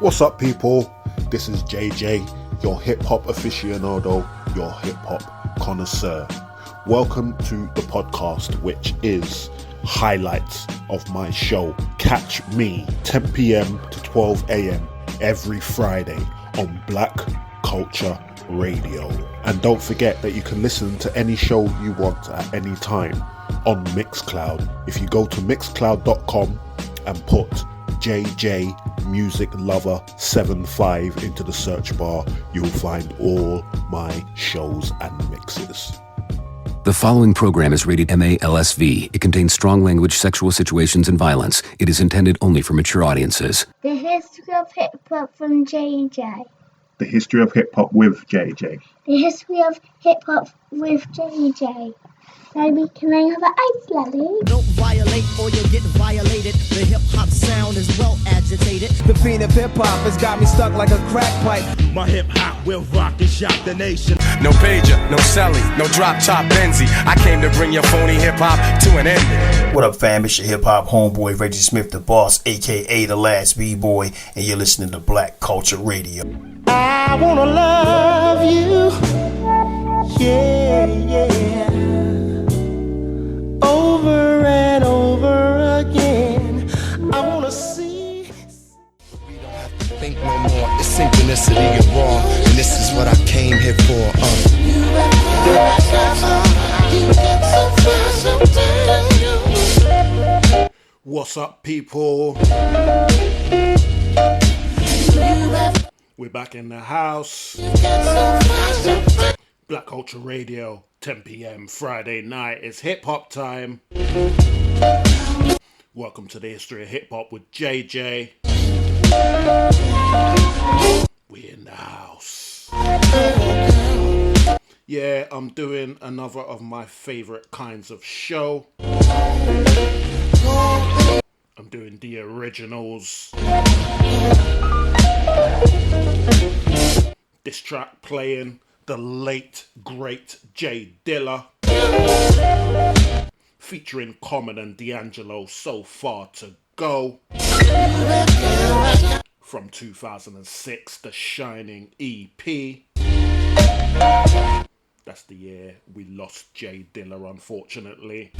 What's up, people? This is JJ, your hip-hop aficionado, your hip-hop connoisseur. Welcome to the podcast, which is highlights of my show. Catch me 10 p.m. to 12 a.m. every Friday on Black Culture Radio. And don't forget that you can listen to any show you want at any time on Mixcloud. If you go to mixcloud.com and put JJ Music Lover 75 into the search bar, you'll find all my shows and mixes. The following program is rated MALSV. It contains strong language, sexual situations, and violence. It is intended only for mature audiences. The history of hip-hop from JJ. The history of hip-hop with JJ. The history of hip-hop with JJ. Baby, can I have an ice lolly? Don't violate or you'll get violated. The hip-hop sound is well agitated. The fiend of hip-hop has got me stuck like a crack pipe. My hip-hop will rock and shock the nation. No pager, no celly, no drop-top Benzie. I came to bring your phony hip-hop to an end. What up, fam? It's your hip-hop homeboy, Reggie Smith, the boss, a.k.a. the last B-boy, and you're listening to Black Culture Radio. I wanna love you, yeah, yeah, over and over again. I wanna see. We don't have to think no more. It's synchronicity of raw, and this is what I came here for. What's up, people? We're back in the house. Black Culture Radio, 10 p.m. Friday night. It's hip hop time. Welcome to the history of hip hop with JJ. We in the house. Yeah, I'm doing another of my favorite kinds of show. I'm doing the originals. This track playing the late great Dilla, featuring Common and D'Angelo, So Far to Go, from 2006, The Shining EP. That's the year we lost Dilla, unfortunately.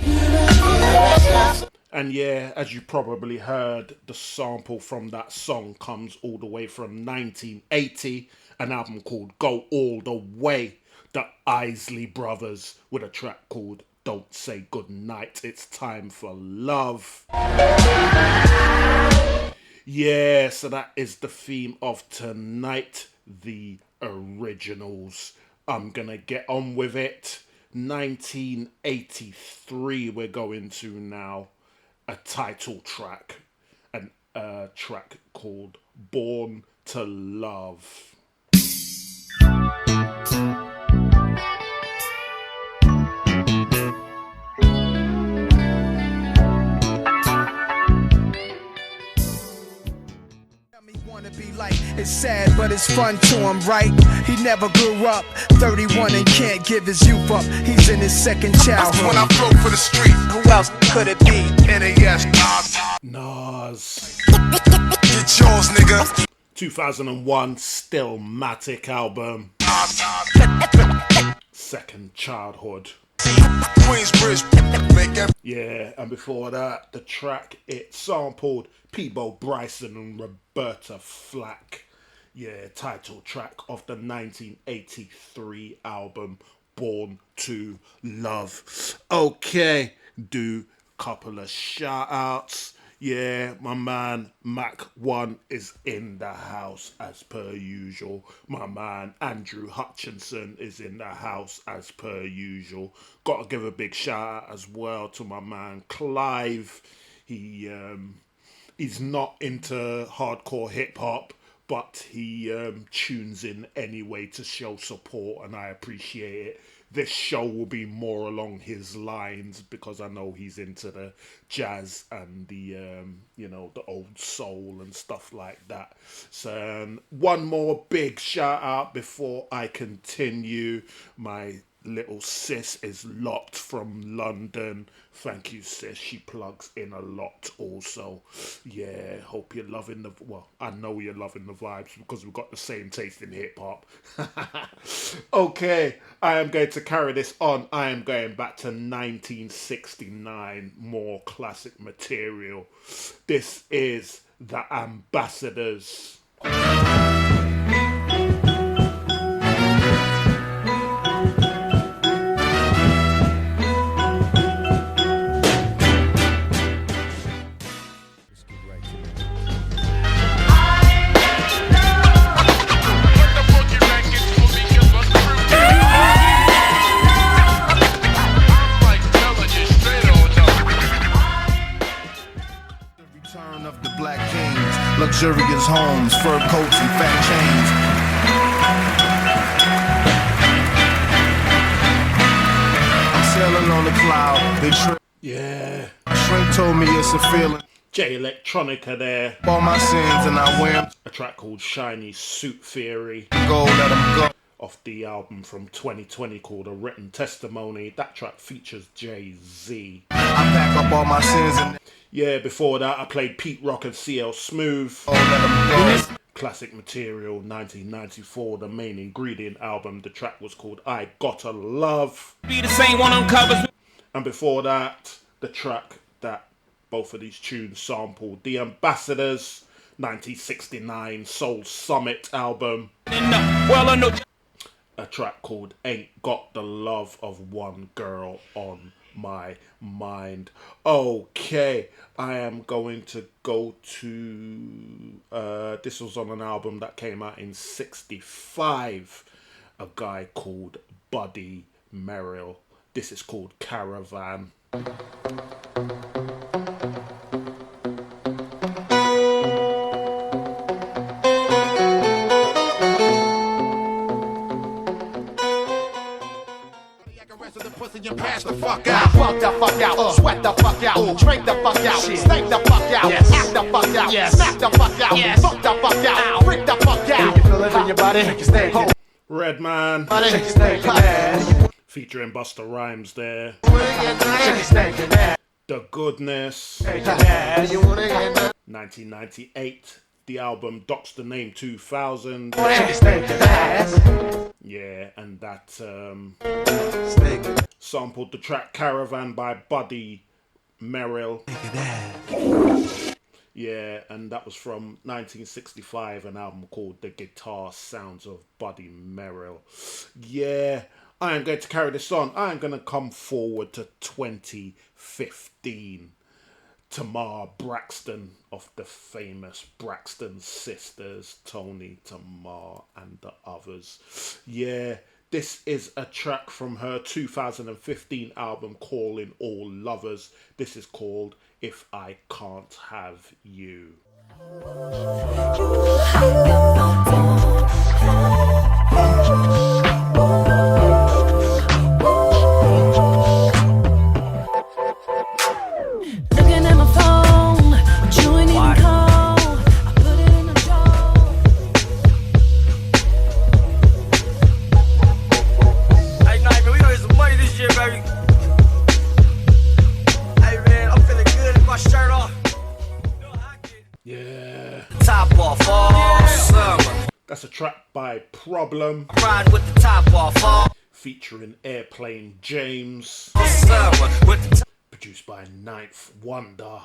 And yeah, as you probably heard, the sample from that song comes all the way from 1980, an album called Go All The Way, the Isley brothers, with a track called Don't Say Goodnight, It's Time for Love. Yeah, so that is the theme of tonight, the originals. I'm gonna get on with it. 1983 we're going to now. A title track, and a track called Born to Love. It's sad, but it's fun to him, right? He never grew up, 31 and can't give his youth up. He's in his second childhood. When I broke for the street, Who else could it be? NAS, Nas. get yours, nigga. 2001 Stillmatic album. Second Childhood. Queensbridge, make every Yeah, and before that, the track it sampled Peabo, Bryson and Roberta, Flack. Yeah, title track of the 1983 album Born to Love. Okay, do couple of shout outs. Yeah, my man Mac 1 is in the house as per usual. My man Andrew Hutchinson is in the house as per usual. Got to give a big shout out as well to my man Clive. He's not into hardcore hip hop, but he tunes in anyway to show support, and I appreciate it. This show will be more along his lines because I know he's into the jazz and the the old soul and stuff like that. So one more big shout out before I continue. My Little sis is locked from London. Thank you, sis. She plugs in a lot also. Yeah, hope you're loving the... Well, I know you're loving the vibes because we've got the same taste in hip-hop. Okay, I am going to carry this on. I am going back to 1969. More classic material. This is The Ambassadors. Luxurious homes, fur coats, and fat chains. I'm sailing on the cloud. Yeah. Shrink told me it's a feeling. Electronica there. All my sins and I wear them. A track called Shiny Suit Theory. Go, let them go. Off the album from 2020 called A Written Testimony. That track features Jay-Z. I pack up all my sins and... Yeah, before that I played Pete Rock and CL Smooth. Oh, let them go. Classic material, 1994, the main ingredient album. The track was called I Gotta Love. Be the same one on covers. And before that, the track that both of these tunes sampled, The Ambassadors, 1969 Soul Summit album. A track called Ain't Got the Love of One Girl on My Mind. Okay, I am going to go to this was on an album that came out in 65, a guy called Buddy Merrill. This is called Caravan. Pass the fuck out, fuck the fuck out, sweat the fuck out, drink the fuck out, snake the fuck out, act the fuck out, smack the fuck out, fuck the fuck out, freak the fuck out. You feel it in your body, make you stay. Redman, featuring Busta Rhymes there. The Goodness, 1998. The album Docs the Name 2000. Yeah, and that sampled the track Caravan by Buddy Merrill. Yeah, and that was from 1965, an album called The Guitar Sounds of Buddy Merrill. Yeah, I am going to carry this on. I am going to come forward to 2015. Tamar Braxton of the famous Braxton sisters, Tony, Tamar, and the others. Yeah, this is a track from her 2015 album Calling All Lovers. This is called If I Can't Have You. That's a track by Problem, Ride with the top off, featuring Airplane James, produced by Ninth Wonder.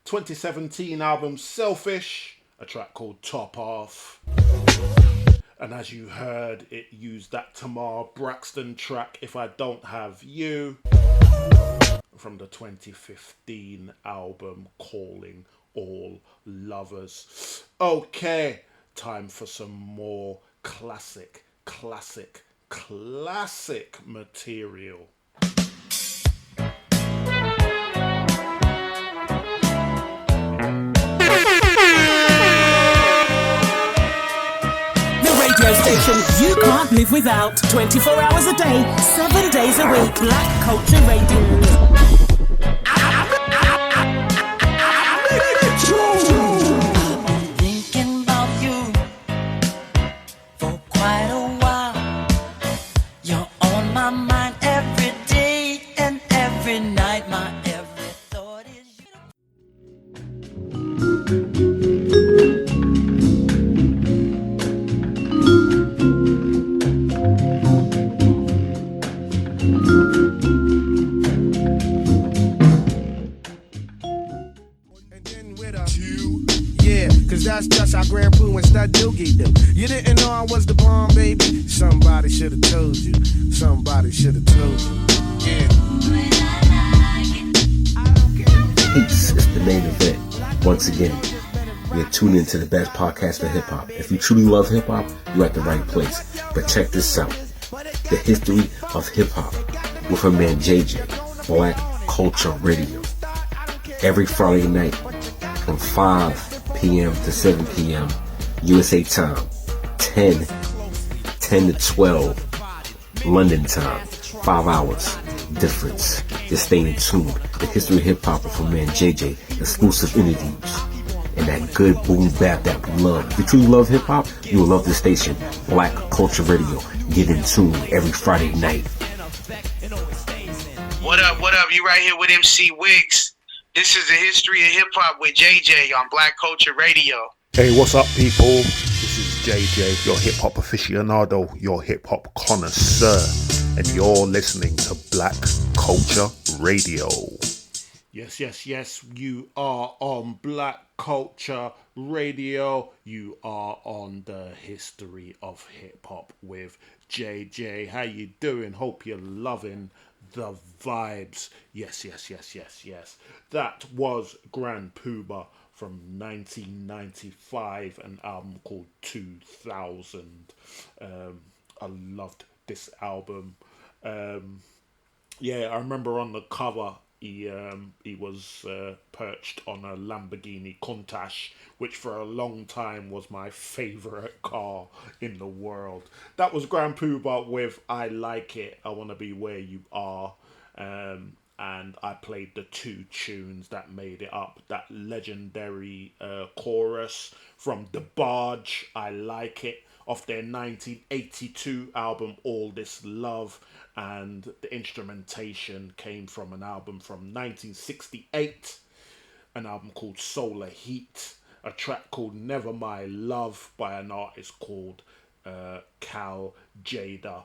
2017 album Selfish, a track called Top Off. And as you heard, it used that Tamar Braxton track, If I Don't Have You, from the 2015 album Calling All Lovers. Okay, time for some more classic material. Radio station you can't live without. 24 hours a day, 7 days a week. Black Culture Radio. Thinking about you for quite a while. Yeah, cause that's just how Grand Poo and Stud Doogie do. You didn't know I was the bomb, baby? Somebody should've told you. Somebody should've told you. Yeah. Peace is the main event. Once again, you're tuned into the best podcast for hip-hop. If you truly love hip-hop, you're at the right place. But check this out. The history of hip-hop with her man JJ, Black Culture Radio. Every Friday night from 5 p.m. to 7 p.m. USA time. 10 to 12 London time. 5 hours difference. Just stay in tune. The history of hip-hop with her man JJ. Exclusive interviews. And that good boom bap that we love. If you truly love hip-hop, you will love this station. Black Culture Radio. Get in tune every Friday night. What up? You right here with MC Wiggs. This is the history of hip-hop with JJ on Black Culture Radio. Hey, what's up, people? This is JJ, your hip-hop aficionado, your hip-hop connoisseur, and you're listening to Black Culture Radio. Yes, you are on Black Culture Radio. You are on the history of hip-hop with JJ. How you doing? Hope you're loving the vibes. Yes. That was Grand Puba from 1995, an album called 2000. I loved this album. I remember on the cover he was perched on a Lamborghini Countach, which for a long time was my favorite car in the world. That was Grand Puba with I Like It, I Wanna Be Where You Are. And I played the two tunes that made it up. That legendary chorus from DeBarge, I Like It, off their 1982 album All This Love, and the instrumentation came from an album from 1968, an album called Solar Heat, a track called Never My Love by an artist called Tjader.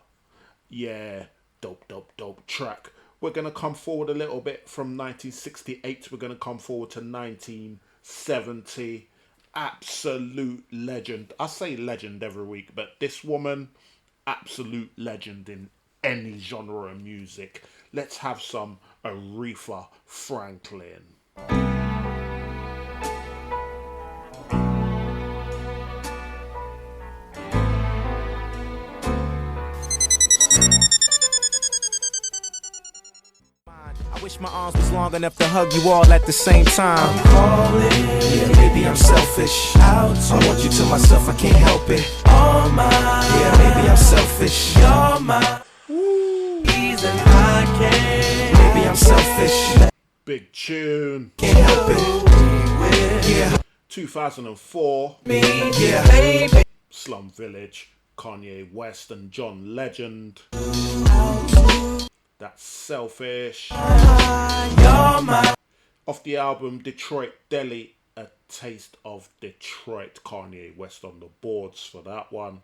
Yeah, dope track. We're going to come forward a little bit from 1968. We're going to come forward to 1970. Absolute legend. I say legend every week, but this woman, absolute legend in any genre of music. Let's have some Aretha Franklin. I wish my arms was long enough to hug you all at the same time. I'm calling, yeah, maybe I'm selfish. I want you to myself, I can't help it. All mine, yeah, maybe I'm selfish. You're mine, reason I can't. Maybe I'm selfish. Big tune. Can't help it. Yeah. 2004. Me, yeah, baby. Slum Village, Kanye West and John Legend. That's Selfish. Off the album Detroit Deli, A Taste of Detroit. Kanye West on the boards for that one.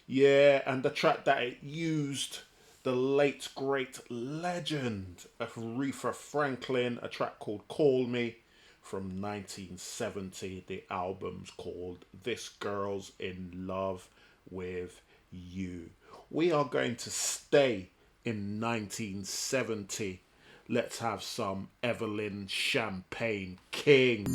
Yeah, and the track that it used, the late great legend of Aretha Franklin, a track called Call Me from 1970. The album's called This Girl's in Love with You. We are going to stay in 1970. Let's have some Evelyn Champagne King.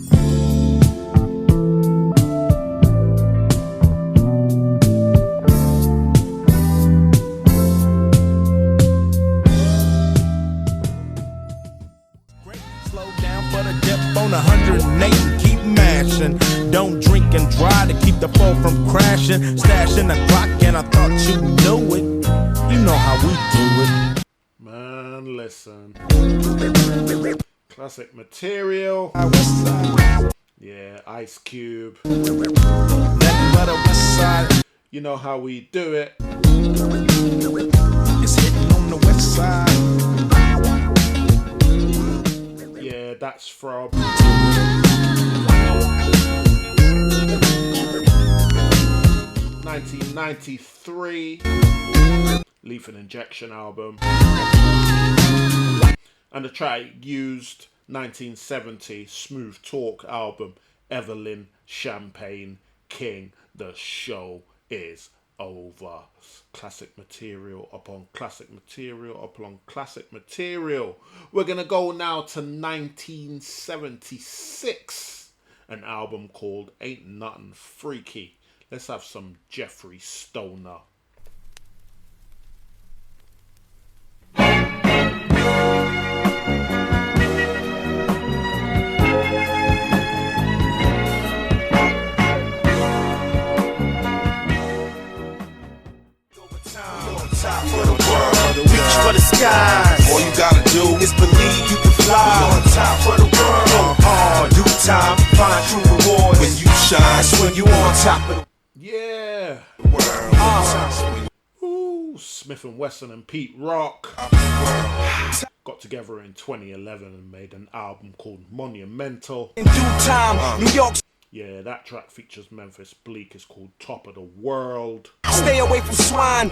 Slow down for the dip on 108 and keep mashing. Don't drink and drive to keep the phone from crashing. Stashing the clock and I thought you knew it. You know how we do it. Man, listen. Classic material. Yeah, Ice Cube. You know how we do it. It's hitting on the west side. Yeah, that's from 1993 Lethal Injection album. And the track used 1970 Smooth Talk album, Evelyn Champagne King. The show is over. Classic material upon classic material upon classic material. We're gonna go now to 1976, an album called Ain't Nothing Freaky. Let's have some Jeffrey Stoner. Reach for the skies. All you gotta do is believe you can fly. On top of the world. Go hard, do time, find true rewards. When you shine, that's when you on top of the yeah. Ooh, Smith & Wesson and Pete Rock got together in 2011 and made an album called Monumental. In due time, New York. Yeah, that track features Memphis Bleak. It's called Top of the World. Stay away from swine.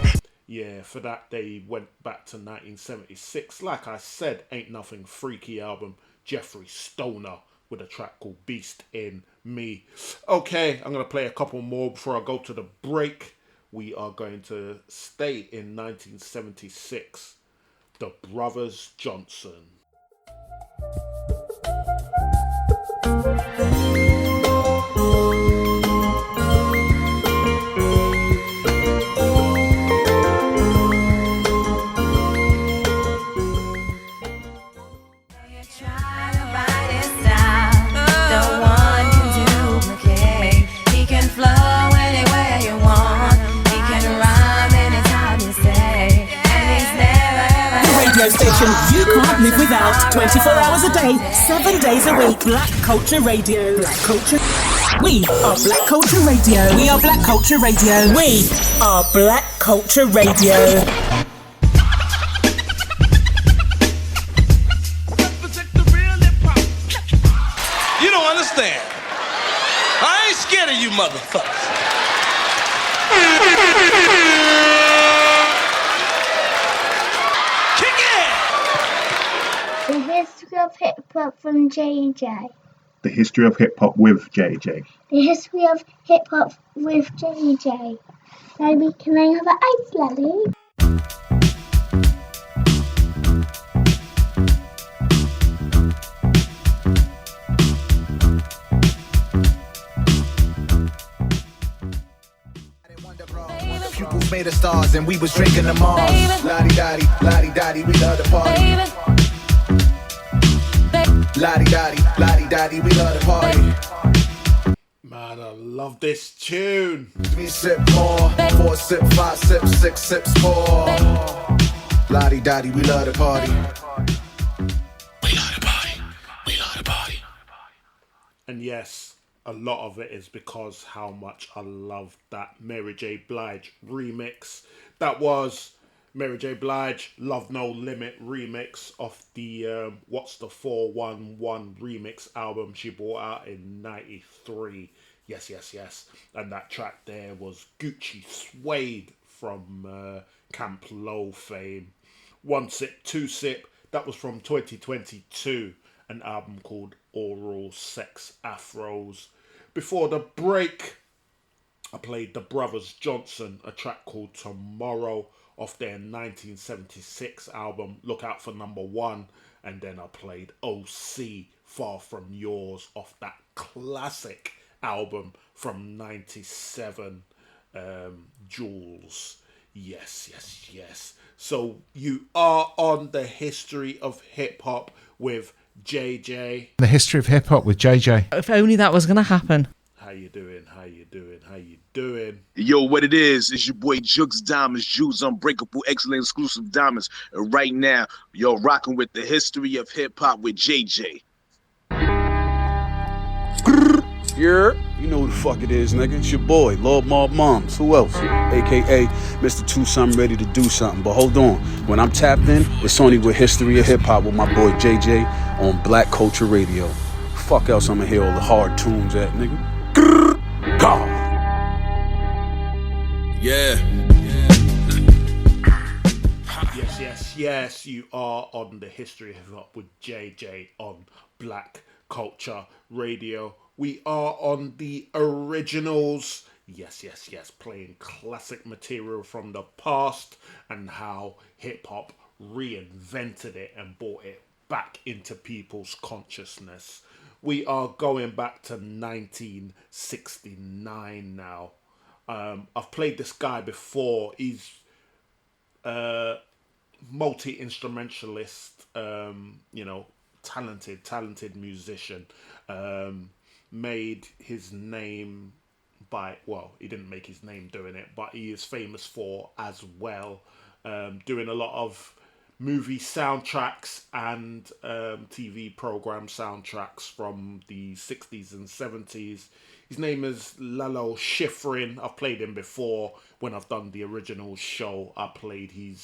Yeah, for that they went back to 1976. Like I said, Ain't Nothing Freaky album, Jeffrey Stoner with a track called Beast in Me. Okay, I'm going to play a couple more before I go to the break. We are going to stay in 1976. The Brothers Johnson. Station you can't live without. 24 hours a day, 7 days a week. Black Culture Radio. Black Culture. We are Black Culture Radio. We are Black Culture Radio. We are Black Culture Radio. You don't understand. I ain't scared of you motherfuckers. The history of hip hop from JJ. The history of hip hop with JJ. The history of hip hop with JJ. Maybe can I have an ice lolly? Pupils made of stars and we was drinking them all. Lottie-dottie, we love the party. Lottie-dottie, we love the party. Man, I love this tune. 3 sip more, 4 sip, 5 sip, 6 sips more. Lottie-dottie, we love the party. We love the party. We love the party. And yes, a lot of it is because how much I love that Mary J. Blige remix. That was Mary J. Blige, Love No Limit remix of the What's the 411 remix album she brought out in 93. Yes. And that track there was Gucci Suede from Camp Low fame. 1 Sip, 2 Sip, that was from 2022, an album called Oral Sex Afros. Before the break, I played The Brothers Johnson, a track called Tomorrow off their 1976 album, Look Out for Number 1. And then I played OC, Far From Yours, off that classic album from 97, Jules. Yes. So you are on the history of hip hop with JJ. The history of hip hop with JJ. If only that was going to happen. How you doing? Yo, what it is your boy Jukes Diamonds, Juice Unbreakable, excellent exclusive diamonds. And right now, you're rocking with the history of hip hop with JJ. Yeah, you know who the fuck it is, nigga. It's your boy, Lord Mob Moms. Who else? AKA Mr. Two Something Ready to Do Something. But hold on, when I'm tapped in, it's only with history of hip hop with my boy JJ on Black Culture Radio. Fuck else I'ma hear all the hard tunes at, nigga. God. Yes. Yes, you are on the History of Hip Hop with JJ on Black Culture Radio. We are on the originals. Yes, playing classic material from the past and how hip hop reinvented it and brought it back into people's consciousness. We are going back to 1969 now. I've played this guy before. He's multi-instrumentalist, talented musician. Made his name by, well, he didn't make his name doing it, but he is famous for as well doing a lot of movie soundtracks and TV program soundtracks from the 60s and 70s. His name is Lalo Schifrin. I've played him before when I've done the original show. I played he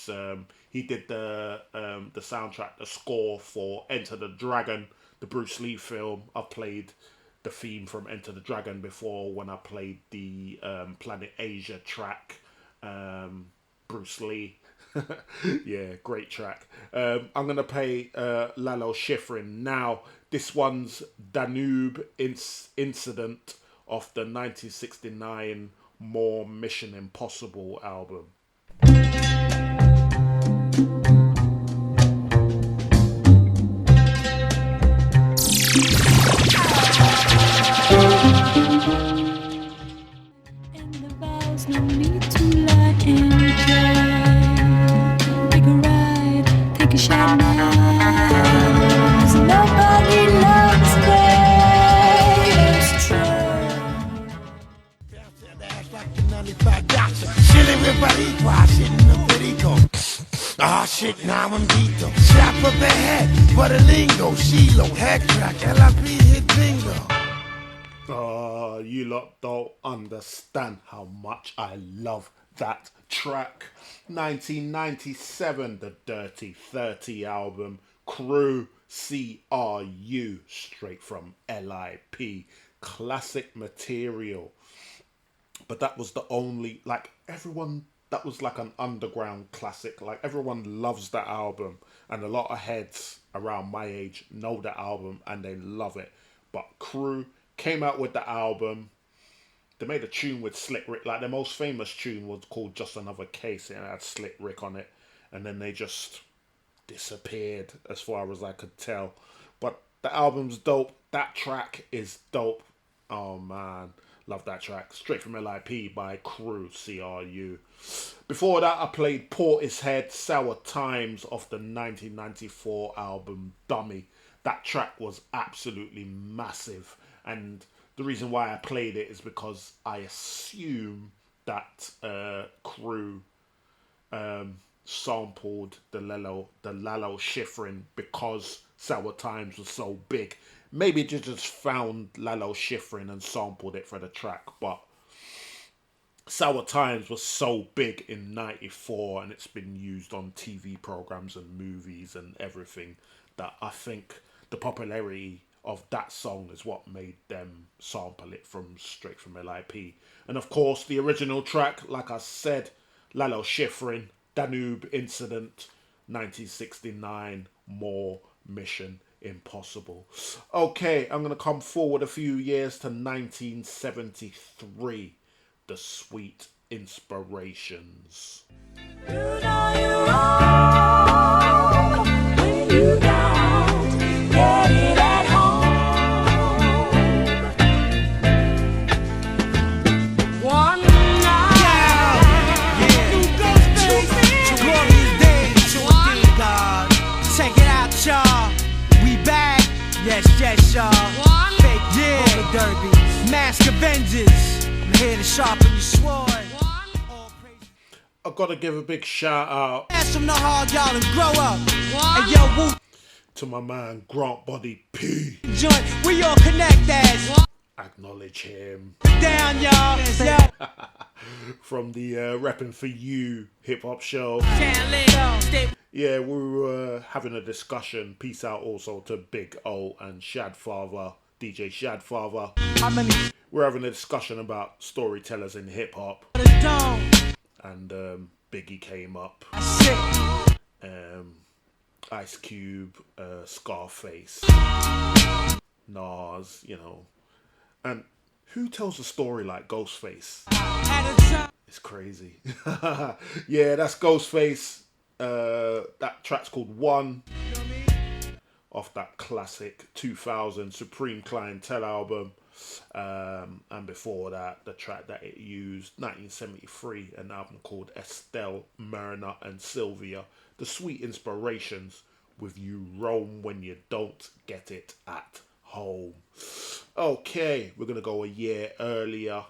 did the soundtrack, the score for Enter the Dragon, the Bruce Lee film. I've played the theme from Enter the Dragon before when I played the Planet Asia track. Bruce Lee. Yeah, great track. I'm going to play Lalo Schifrin now. This one's Danube Incident of the 1969 More Mission Impossible album. No need to lie and cry. Take a ride, take a shot now. 'Cause nobody loves great. Chile with Baricua, sitting in Perico. Ah, shit, now I'm Vito. Slap of the head, Buttalingo, Shilo, head crack, LIP hit bingo. You lot don't understand how much I love that track. 1997, the Dirty 30 album, Crew, CRU, straight from LIP. Classic material. But that was the only, like, everyone, that was like an underground classic. Like, everyone loves that album. And a lot of heads around my age know that album and they love it. But Crew came out with the album. They made a tune with Slick Rick. Like, their most famous tune was called Just Another Case. And it had Slick Rick on it. And then they just disappeared as far as I could tell. But the album's dope. That track is dope. Oh, man. Love that track. Straight from LIP by Crew, CRU. Before that, I played Portishead, Sour Times of the 1994 album Dummy. That track was absolutely massive. And the reason why I played it is because I assume that Crew sampled the Lalo Schifrin because Sour Times was so big. Maybe they just found Lalo Schifrin and sampled it for the track, but Sour Times was so big in 94 and it's been used on TV programs and movies and everything that I think the popularity of that song is what made them sample it straight from LIP. And of course, the original track, like I said, Lalo Schifrin, Danube Incident, 1969, More Mission Impossible. Okay, I'm going to come forward a few years to 1973, The Sweet Inspirations. You know you're wrong when you don't get it at home. One night, you go space. Glorious days, God. Check it out, y'all. We back, yes, y'all. Fake, yeah, derby. Mask Avengers. I'm here to sharpen your sword. I've got to give a big shout out Ask them to hard y'all and grow up. And yo, woo. To my man Grant Body P. Joint, we all connect as. Acknowledge him. Down, y'all. From the Rapping For You hip hop show. Yeah, we were having a discussion. Peace out also to Big O and Shadfather, DJ Shadfather. We're having a discussion about storytellers in hip hop. And Biggie came up. Ice Cube, Scarface, Nas, you know. And who tells a story like Ghostface? It's crazy. Yeah, that's Ghostface. That track's called One, off that classic 2000 Supreme Clientele album. And before that, the track that it used, 1973, an album called Estelle, Myrna and Sylvia, The Sweet Inspirations, with You Roam When You Don't Get It at Home. Okay, we're going to go a year earlier.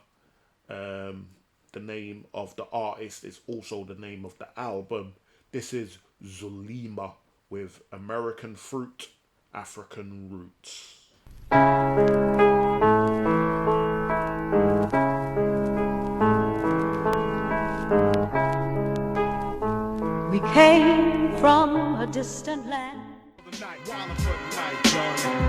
The name of the artist is also the name of the album. This is Zulema with American Fruit, African Roots. We came from a distant land.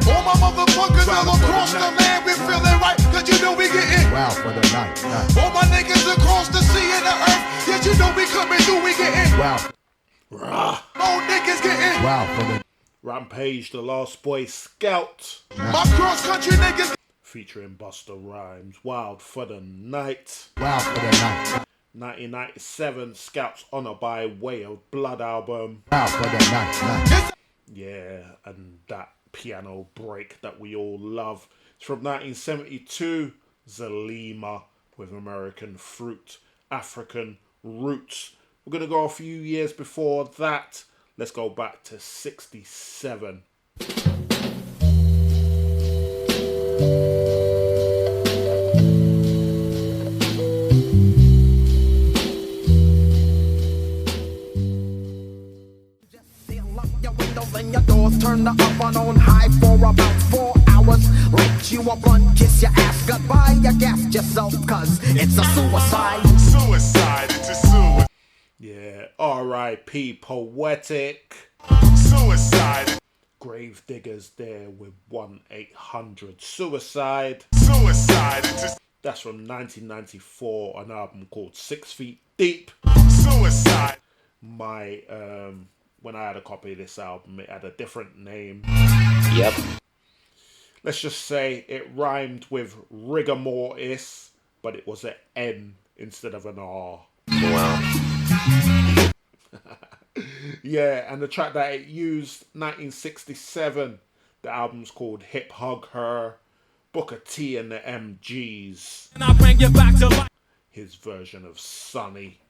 All my motherfuckers all across the land, we feeling right, cause you know we getting wow for the night. All my niggas across the sea and the earth, yes you know we coming through, we getting wow. All niggas getting wow for the Rampage, the Last Boy Scout. My cross country niggas featuring Busta Rhymes. Wild for the Night. Wow for the night. 1997, Scout's Honor by Way of Blood album. Wow for the night. Yeah, and that piano break that we all love. It's from 1972, Zulema with American Fruit, African Roots. We're going to go a few years before that. Let's go back to 67. and your doors turn the oven on high for about 4 hours. Lick you up, run, kiss your ass goodbye. You gassed yourself cause it's a suicide. Suicide, it's a suicide. Yeah, R.I.P. Poetic. Suicide. Gravediggers there with 1-800 Suicide. Suicide. That's from 1994, an album called 6 Feet Deep. Suicide. My when I had a copy of this album, it had a different name. Yep. Let's just say it rhymed with rigor mortis, but it was an N instead of an R. Wow. Yeah, and the track that it used, 1967, the album's called Hip Hug Her, Booker T and the MGs. And I'll bring you back to life. His version of Sunny.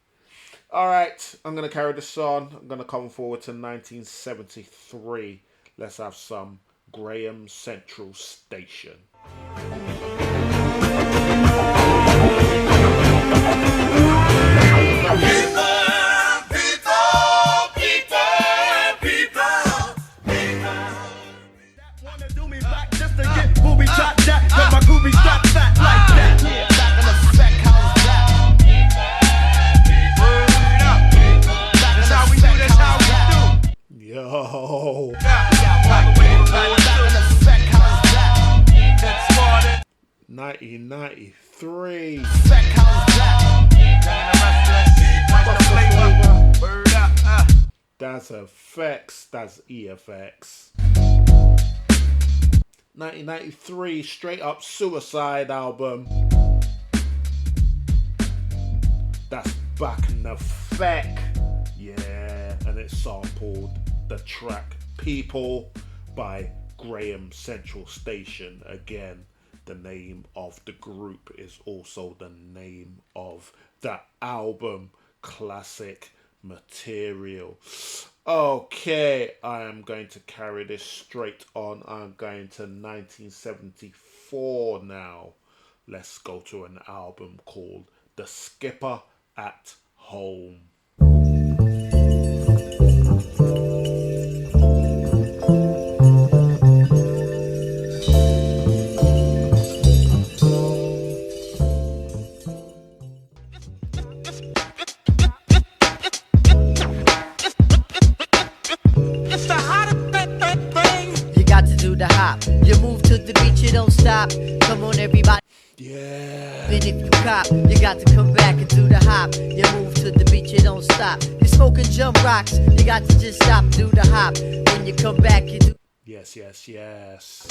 Alright, I'm going to carry this on. I'm going to come forward to 1973. Let's have some Graham Central Station. Yo. 1993. That's effects. That's EFX. 1993, Straight Up Suicide album. That's Back in Effect. Yeah, and it sampled the track People by Graham Central Station. Again, the name of the group is also the name of the album. Classic material. Okay, I am going to carry this straight on. I'm going to 1974 now. Let's go to an album called The Skipper at Home. You got to do the hop. You move to the beat, you don't stop. Come on, everybody. Yeah. Then if you cop, you got to come back and do the hop. You move to the beat, you don't stop. You smoking jump rocks, you got to just stop, do the hop. Then you come back, you do. Yes.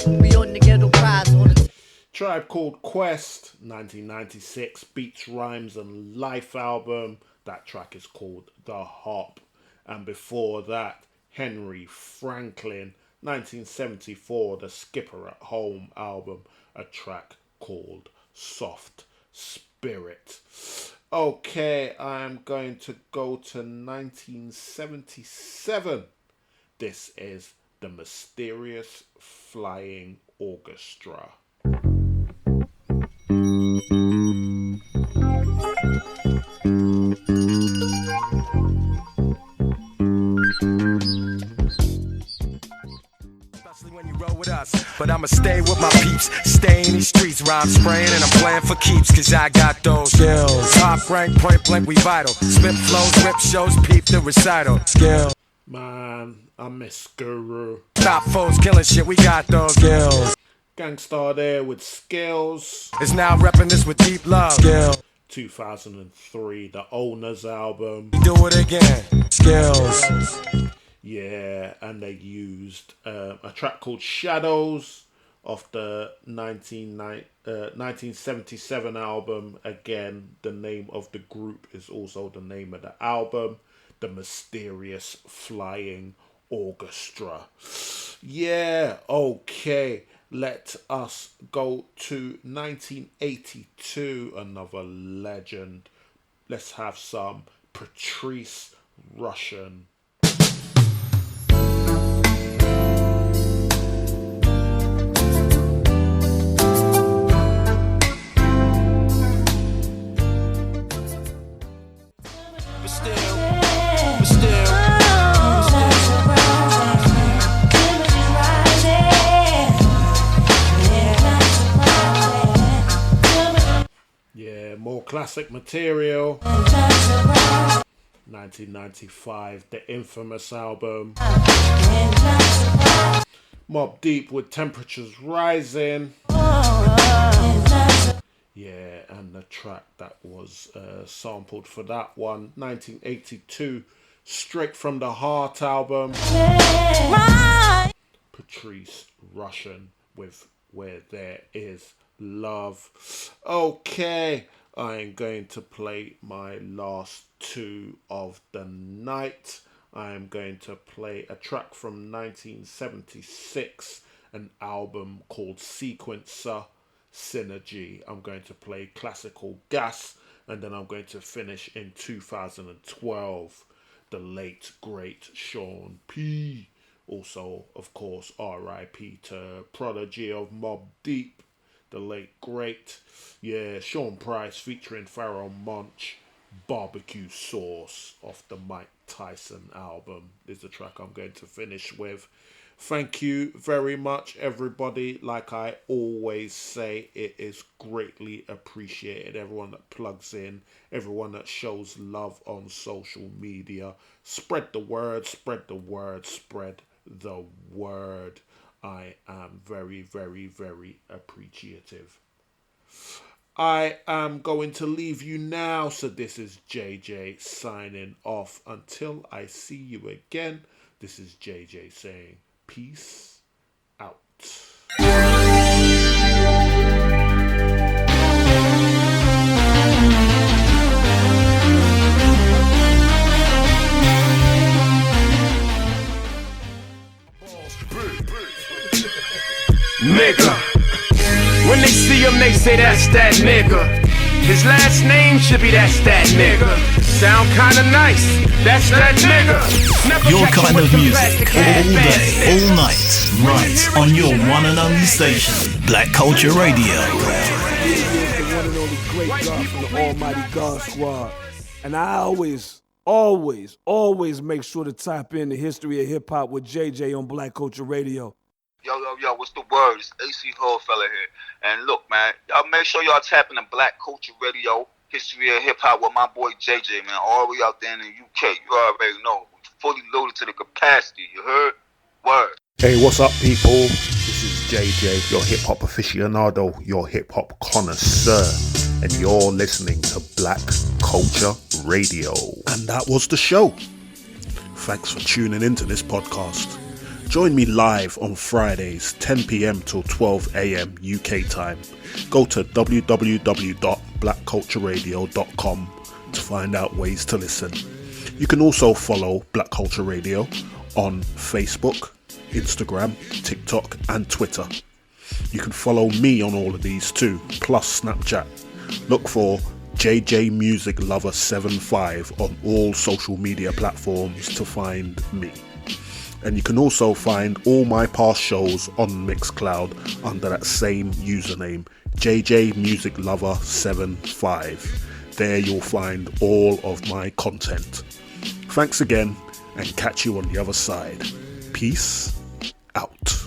We on the ghetto prize on the Tribe Called Quest, 1996, Beats, Rhymes and Life album. That track is called The Hop. And before that, Henry Franklin, 1974, the Skipper at Home album, a track called Soft Spirit. Okay, I'm going to go to 1977. This is the Mysterious Flying Orchestra. When you roll with us, but I'ma stay with my peeps, stay in these streets, rhyme spraying and I'm playing for keeps, cause I got those skills. Top rank, point blank, we vital. Spit flows, rip shows, peep the recital. Skill. Man, I miss Guru. Top foes killing shit, we got those skills. Gangstar there with Skills. Is now repping this with deep love. Skill. 2003, the Owners album. Do it again. Skills. Yeah, and they used a track called Shadows off the 1977 album. Again, the name of the group is also the name of the album, The Mysterious Flying Orchestra. Yeah, okay. Let us go to 1982, another legend. Let's have some Patrice Rushen. More classic material. 1995, the Infamous album. Mobb Deep with Temperatures Rising. Yeah, and the track that was sampled for that one, 1982, Straight From The Heart album. Patrice Rushen with Where There Is Love. Okay, I'm going to play my last two of the night. I'm going to play a track from 1976, an album called Sequencer Synergy. I'm going to play Classical Gas, and then I'm going to finish in 2012, the late great Sean P. Also, of course, R.I.P. to Prodigy of Mobb Deep, the late great. Yeah, Sean Price featuring Pharoah Monch, Barbecue Sauce off the Mike Tyson album is the track I'm going to finish with. Thank you very much, everybody. Like I always say, it is greatly appreciated. Everyone that plugs in, everyone that shows love on social media. Spread the word, spread the word, spread the word. I am very, very, very appreciative. I am going to leave you now. So this is JJ signing off. Until I see you again, this is JJ saying peace out. Nigga. When they see him, they say that's that nigga. His last name should be that's that nigga. Sound kinda nice, that's that nigga. Never Your catch kind him of with the music, plastic all headband. day, all night, right on your one and only station, Black Culture Radio. The one and only great God from the Almighty God Squad. And I always make sure to tap in the history of hip hop with JJ on Black Culture Radio. Yo, what's the word? It's AC Fella here. And look, man, y'all make sure y'all tap in the Black Culture Radio, history of hip-hop with my boy JJ, man, all the way out there in the UK. You already know. Fully loaded to the capacity, you heard? Word. Hey, what's up, people? This is JJ, your hip hop aficionado, your hip hop connoisseur, and you're listening to Black Culture Radio. And that was the show. Thanks for tuning into this podcast. Join me live on Fridays, 10 p.m. till 12 a.m. UK time. Go to www.blackcultureradio.com to find out ways to listen. You can also follow Black Culture Radio on Facebook, Instagram, TikTok and Twitter. You can follow me on all of these too, plus Snapchat. Look for JJ Music Lover 75 on all social media platforms to find me. And you can also find all my past shows on Mixcloud under that same username, JJ Music Lover 75. There you'll find all of my content. Thanks again, and catch you on the other side. Peace out.